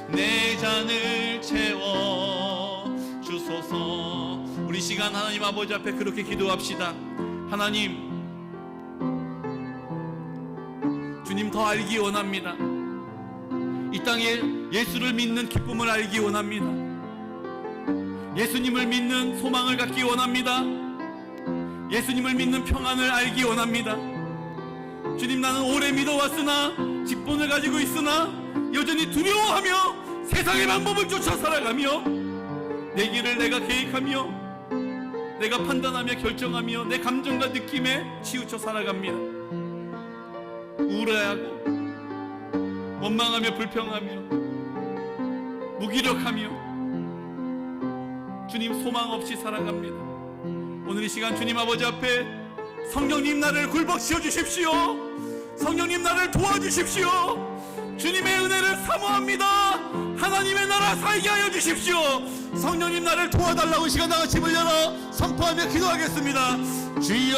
내 잔을 채워 주소서. 우리 시간 하나님 아버지 앞에 그렇게 기도합시다. 하나님, 주님 더 알기 원합니다. 이 땅에 예수를 믿는 기쁨을 알기 원합니다. 예수님을 믿는 소망을 갖기 원합니다. 예수님을 믿는 평안을 알기 원합니다. 주님, 나는 오래 믿어왔으나 직분을 가지고 있으나 여전히 두려워하며 세상의 방법을 쫓아 살아가며 내 길을 내가 계획하며 내가 판단하며 결정하며 내 감정과 느낌에 치우쳐 살아갑니다. 우울해하고 원망하며 불평하며 무기력하며 주님 소망 없이 살아갑니다. 오늘 이 시간 주님 아버지 앞에 성령님 나를 굴복시켜 주십시오. 성령님 나를 도와주십시오. 주님의 은혜를 사모합니다. 하나님의 나라 살게 하여 주십시오. 성령님 나를 도와달라고 이 시간 다같이 입을 열어 선포하며 기도하겠습니다. 주여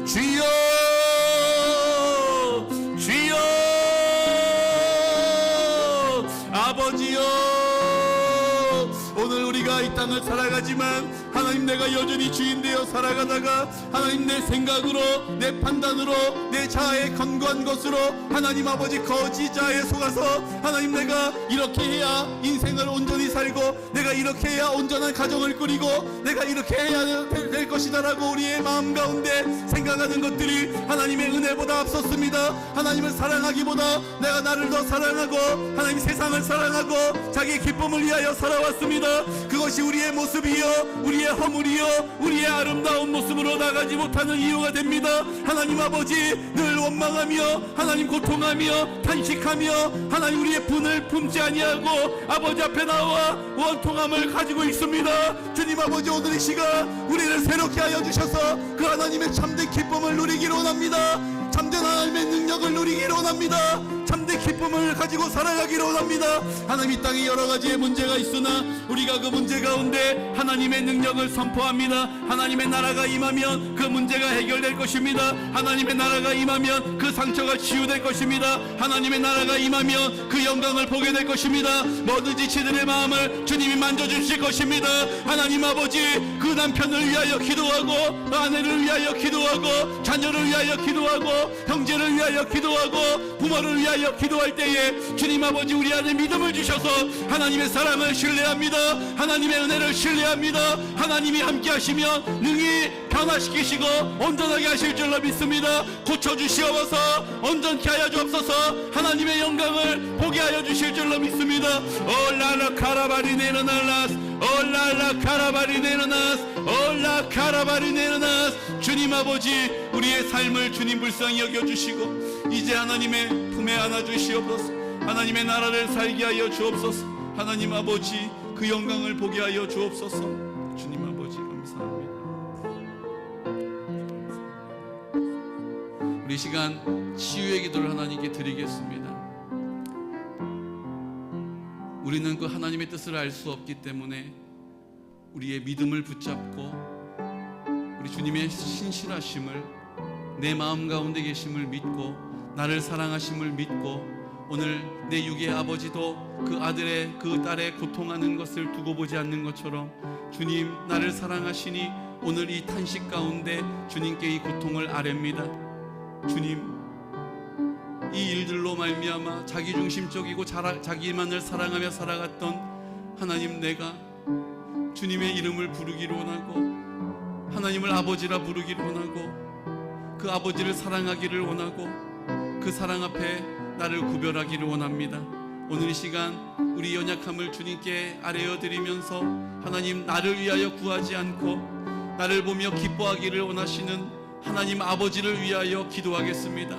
주여 주여 아버지여, 오늘 우리가 이 땅을 살아가지만 하나님 내가 여전히 주인 되어 살아가다가 하나님 내 생각으로 내 판단으로 내 자아에 건고한 것으로 하나님 아버지 거지자에 속아서 하나님 내가 이렇게 해야 인생을 온전히 살고 내가 이렇게 해야 온전한 가정을 꾸리고 내가 이렇게 해야 될 것이다 라고 우리의 마음 가운데 생각하는 것들이 하나님의 은혜보다 앞섰습니다. 하나님을 사랑하기보다 내가 나를 더 사랑하고 하나님 세상을 사랑하고 자기의 기쁨을 위하여 살아왔습니다. 그것이 우리의 모습이요 우리의 허물이요 우리의 아름다운 모습으로 나가지 못하는 이유가 됩니다. 하나님 아버지 늘 원망하며 하나님 고통하며 탄식하며 하나님 우리의 분을 품지 아니하고 아버지 앞에 나와 원통함을 가지고 있습니다. 주님 아버지 오늘 이 시간 우리를 새롭게 하여 주셔서 그 하나님의 참된 기쁨을 누리기를 원합니다. 참된 하나님의 능력을 누리기를 원합니다. 참된 기쁨을 가지고 살아가기를 원합니다. 하나님 이 땅에 여러 가지의 문제가 있으나 우리가 그 문제 가운데 하나님의 능력을 선포합니다. 하나님의 나라가 임하면 그 문제가 해결될 것입니다. 하나님의 나라가 임하면 그 상처가 치유될 것입니다. 하나님의 나라가 임하면 그 영광을 보게 될 것입니다. 모든 지체들의 마음을 주님이 만져주실 것입니다. 하나님 아버지 그 남편을 위하여 기도하고 그 아내를 위하여 기도하고 자녀를 위하여 기도하고 형제를 위하여 기도하고 부모를 위하여 기도할 때에 주님 아버지 우리 안에 믿음을 주셔서 하나님의 사랑을 신뢰합니다. 하나님의 은혜를 신뢰합니다. 하나님이 함께 하시면 능히 변화시키시고 온전하게 하실 줄로 믿습니다. 고쳐주시옵소서. 온전케 하여 주옵소서. 하나님의 영광을 보게 하여 주실 줄로 믿습니다. 올라라 카라바리네르날라스 올라라 카라바리네르나스 올라 카라바리네르나스. 주님 아버지 우리의 삶을 주님 불쌍히 여겨주시고 이제 하나님의 품에 안아주시옵소서. 하나님의 나라를 살게 하여 주옵소서. 하나님 아버지 그 영광을 보게 하여 주옵소서. 주님 아버지 감사합니다. 우리 시간 치유의 기도를 하나님께 드리겠습니다. 우리는 그 하나님의 뜻을 알 수 없기 때문에 우리의 믿음을 붙잡고 우리 주님의 신실하심을 내 마음 가운데 계심을 믿고 나를 사랑하심을 믿고 오늘 내 육의 아버지도 그 아들의 그 딸의 고통하는 것을 두고 보지 않는 것처럼 주님 나를 사랑하시니 오늘 이 탄식 가운데 주님께 이 고통을 아뢰입니다. 주님 이 일들로 말미암아 자기중심적이고 자기만을 사랑하며 살아갔던 하나님 내가 주님의 이름을 부르기를 원하고 하나님을 아버지라 부르기를 원하고 그 아버지를 사랑하기를 원하고 그 사랑 앞에 나를 구별하기를 원합니다. 오늘 이 시간 우리 연약함을 주님께 아뢰어 드리면서 하나님 나를 위하여 구하지 않고 나를 보며 기뻐하기를 원하시는 하나님 아버지를 위하여 기도하겠습니다.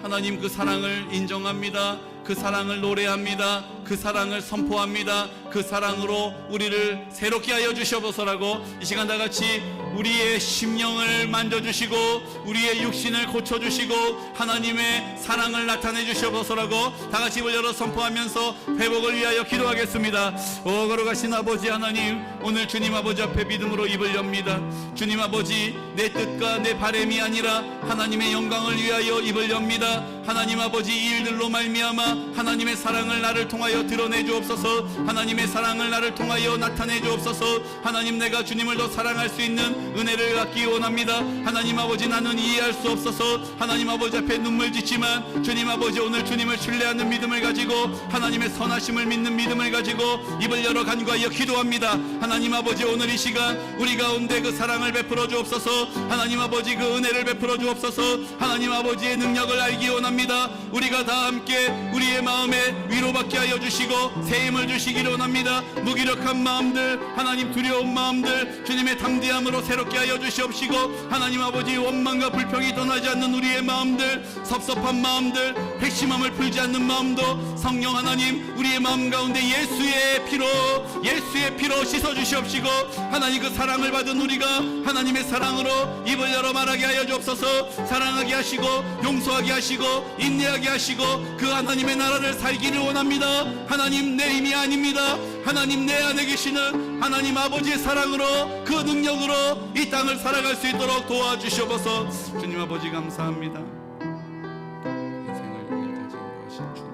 하나님 그 사랑을 인정합니다. 그 사랑을 노래합니다. 그 사랑을 선포합니다. 그 사랑으로 우리를 새롭게 하여 주셔보소라고 이 시간 다같이 우리의 심령을 만져주시고 우리의 육신을 고쳐주시고 하나님의 사랑을 나타내 주셔보소라고 다같이 입을 열어 선포하면서 회복을 위하여 기도하겠습니다. 오 걸어가신 아버지 하나님 오늘 주님 아버지 앞에 믿음으로 입을 엽니다. 주님 아버지 내 뜻과 내 바람이 아니라 하나님의 영광을 위하여 입을 엽니다. 하나님 아버지 이 일들로 말미암아 하나님의 사랑을 나를 통하여 드러내 주옵소서. 하나님의 사랑을 나를 통하여 나타내 주옵소서. 하나님 내가 주님을 더 사랑할 수 있는 은혜를 갖기 원합니다. 하나님 아버지 나는 이해할 수 없어서 하나님 아버지 앞에 눈물 짓지만 주님 아버지 오늘 주님을 신뢰하는 믿음을 가지고 하나님의 선하심을 믿는 믿음을 가지고 입을 열어 간구하여 기도합니다. 하나님 아버지 오늘 이 시간 우리 가운데 그 사랑을 베풀어 주옵소서. 하나님 아버지 그 은혜를 베풀어 주옵소서. 하나님 아버지의 능력을 알기 원합니다. 원합니다. 우리가 다 함께 우리의 마음에 위로받게 하여 주시고 새 힘을 주시기를 원합니다. 무기력한 마음들, 하나님 두려운 마음들 주님의 담대함으로 새롭게 하여 주시옵시고, 하나님 아버지 원망과 불평이 떠나지 않는 우리의 마음들, 섭섭한 마음들, 핵심함을 풀지 않는 마음도 성령 하나님 우리의 마음 가운데 예수의 피로 씻어 주시옵시고, 하나님 그 사랑을 받은 우리가 하나님의 사랑으로 입을 열어 말하게 하여 주옵소서. 사랑하게 하시고 용서하게 하시고 인내하게 하시고 그 하나님의 나라를 살기를 원합니다. 하나님 내 힘이 아닙니다. 하나님 내 안에 계시는 하나님 아버지의 사랑으로 그 능력으로 이 땅을 살아갈 수 있도록 도와주시옵소서. 주님 아버지 감사합니다. 인생을 위해 인도하신 주님,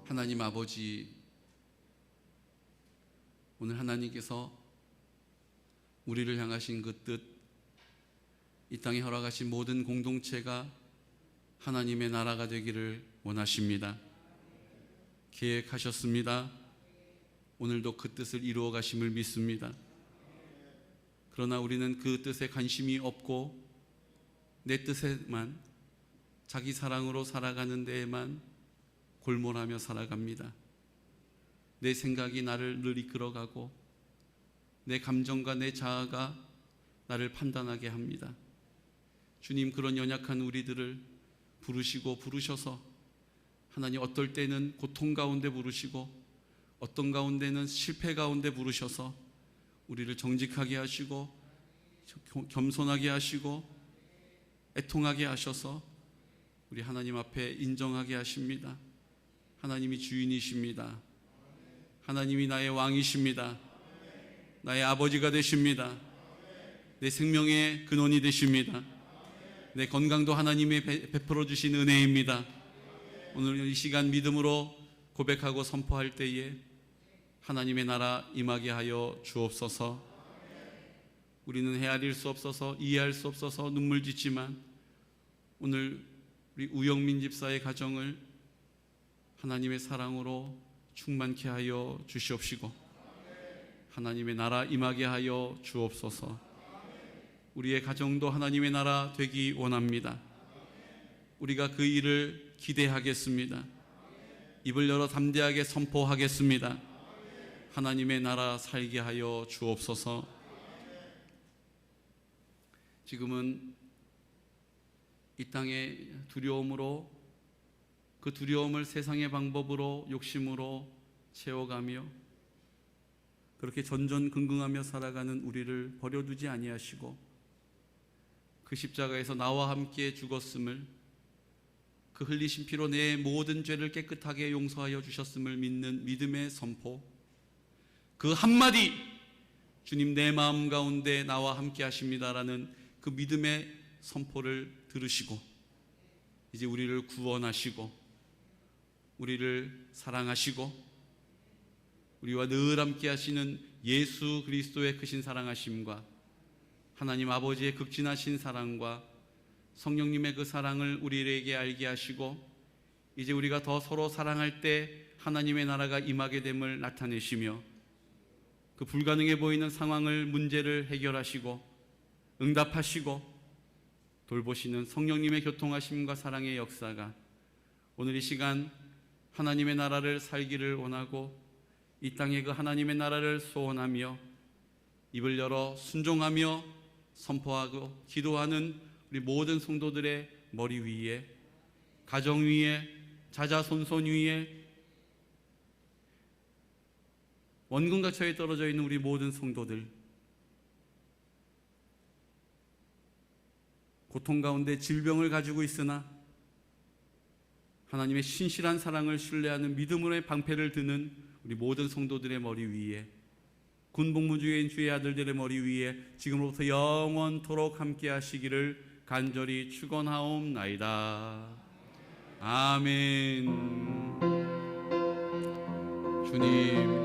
하나님 아버지, 오늘 하나님께서 우리를 향하신 그 뜻, 이 땅에 허락하신 모든 공동체가 하나님의 나라가 되기를 원하십니다. 계획하셨습니다. 오늘도 그 뜻을 이루어 가심을 믿습니다. 그러나 우리는 그 뜻에 관심이 없고 내 뜻에만, 자기 사랑으로 살아가는 데에만 골몰하며 살아갑니다. 내 생각이 나를 늘 이끌어가고 내 감정과 내 자아가 나를 판단하게 합니다. 주님, 그런 연약한 우리들을 부르셔서 하나님 어떨 때는 고통 가운데 부르시고 어떤 가운데는 실패 가운데 부르셔서 우리를 정직하게 하시고 겸손하게 하시고 애통하게 하셔서 우리 하나님 앞에 인정하게 하십니다. 하나님이 주인이십니다. 하나님이 나의 왕이십니다. 나의 아버지가 되십니다. 내 생명의 근원이 되십니다. 내 건강도 하나님이 베풀어 주신 은혜입니다. 오늘 이 시간 믿음으로 고백하고 선포할 때에 하나님의 나라 임하게 하여 주옵소서. 우리는 헤아릴 수 없어서, 이해할 수 없어서 눈물 짓지만 오늘 우리 우영민 집사의 가정을 하나님의 사랑으로 충만케 하여 주시옵시고 하나님의 나라 임하게 하여 주옵소서. 우리의 가정도 하나님의 나라 되기 원합니다. 우리가 그 일을 기대하겠습니다. 입을 열어 담대하게 선포하겠습니다. 하나님의 나라 살게 하여 주옵소서. 지금은 이 땅의 두려움으로, 그 두려움을 세상의 방법으로, 욕심으로 채워가며 그렇게 전전긍긍하며 살아가는 우리를 버려두지 아니하시고 그 십자가에서 나와 함께 죽었음을, 그 흘리신 피로 내 모든 죄를 깨끗하게 용서하여 주셨음을 믿는 믿음의 선포, 그 한마디, 주님 내 마음 가운데 나와 함께 하십니다라는 그 믿음의 선포를 들으시고 이제 우리를 구원하시고 우리를 사랑하시고 우리와 늘 함께 하시는 예수 그리스도의 크신 사랑하심과 하나님 아버지의 극진하신 사랑과 성령님의 그 사랑을 우리에게 알게 하시고 이제 우리가 더 서로 사랑할 때 하나님의 나라가 임하게 됨을 나타내시며 그 불가능해 보이는 상황을, 문제를 해결하시고 응답하시고 돌보시는 성령님의 교통하심과 사랑의 역사가 오늘 이 시간 하나님의 나라를 살기를 원하고 이 땅에 그 하나님의 나라를 소원하며 입을 열어 순종하며 선포하고 기도하는 우리 모든 성도들의 머리 위에, 가정 위에, 자자손손 위에, 원근과 처에 떨어져 있는 우리 모든 성도들, 고통 가운데 질병을 가지고 있으나 하나님의 신실한 사랑을 신뢰하는 믿음으로의 방패를 드는 우리 모든 성도들의 머리 위에, 군복무주의인 주의 아들들의 머리 위에 지금으로부터 영원토록 함께 하시기를 간절히 축원하옵나이다. 아멘. 주님